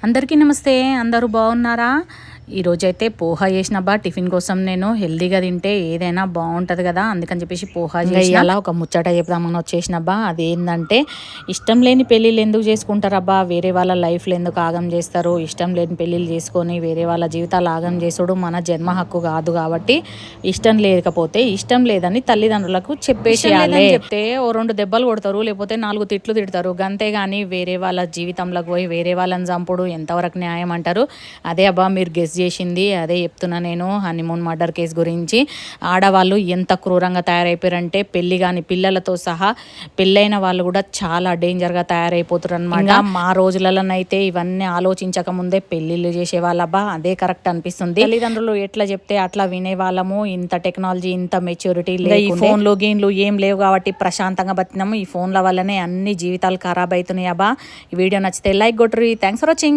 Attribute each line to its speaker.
Speaker 1: అందరికీ నమస్తే. అందరూ బాగున్నారా? ఈరోజైతే పోహా చేసినబ్బా. టిఫిన్ కోసం నేను హెల్దీగా తింటే ఏదైనా బాగుంటుంది కదా, అందుకని చెప్పేసి పోహా చేసి అలా ఒక ముచ్చట చెప్దామని వచ్చేసినబ్బా. అదేంటంటే, ఇష్టం లేని పెళ్ళిళ్ళు ఎందుకు చేసుకుంటారబ్బా? వేరే వాళ్ళ లైఫ్లో ఎందుకు ఆగం చేస్తారు? ఇష్టం లేని పెళ్ళిళ్ళు చేసుకొని వేరే వాళ్ళ జీవితాలు ఆగం చేసుడు మన జన్మ హక్కు కాదు. కాబట్టి ఇష్టం లేకపోతే ఇష్టం లేదని తల్లిదండ్రులకు చెప్పేసేయాలి. చెప్తే ఓ 2 దెబ్బలు కొడతారు, లేకపోతే 4 తిట్లు తిడతారు. అంతేగాని వేరే వాళ్ళ జీవితంలోకి పోయి వేరే వాళ్ళని చంపుడు ఎంతవరకు న్యాయం అంటారు? అదే అబ్బా మీరు గెస్ చేసింది, అదే చెప్తున్నా నేను. హనీమూన్ మర్డర్ కేసు గురించి. ఆడవాళ్ళు ఎంత క్రూరంగా తయారైపోయారంటే, పెళ్లి కాని పిల్లలతో సహా పెళ్ళైన వాళ్ళు కూడా చాలా డేంజర్గా తయారైపోతారు అనమాట. మా రోజులలోనైతే ఇవన్నీ ఆలోచించక ముందే పెళ్ళిళ్ళు చేసేవాళ్ళబ్బా. అదే కరెక్ట్ అనిపిస్తుంది. తల్లిదండ్రులు ఎట్లా చెప్తే అట్లా వినేవాళ్ళము. ఇంత టెక్నాలజీ, ఇంత మెచ్యూరిటీ లేదు. ఈ ఫోన్లు గేమ్లు ఏం లేవు కాబట్టి ప్రశాంతంగా బతికినాము. ఈ ఫోన్ల వల్లనే అన్ని జీవితాలు ఖరాబ్ అవుతున్నాయి అబ్బా. ఈ వీడియో నచ్చితే లైక్ కొట్టుర్రి. Thanks for watching.